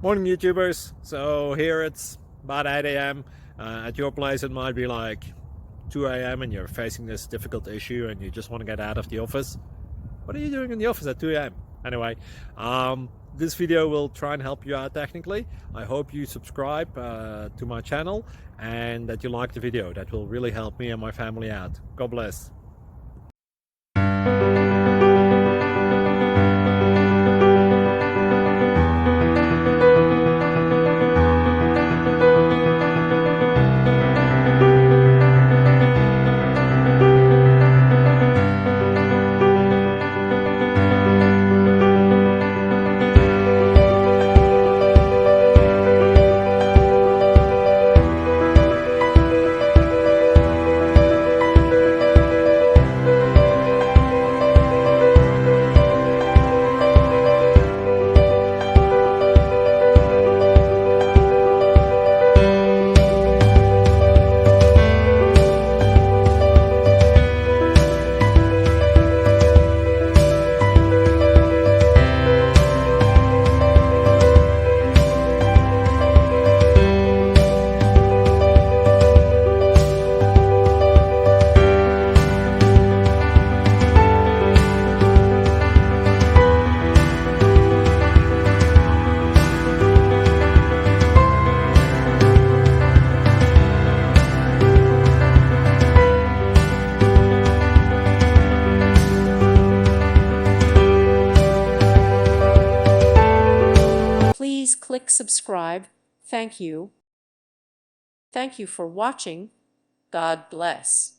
Morning YouTubers. So here it's about 8 a.m. At your place it might be like 2 a.m. and you're facing this difficult issue and you just want to get out of the office. What are you doing in the office at 2 a.m.? Anyway, this video will try and help you out technically. I hope you subscribe to my channel and that you like the video. That will really help me and my family out. God bless. Please click subscribe. Thank you. Thank you for watching. God bless.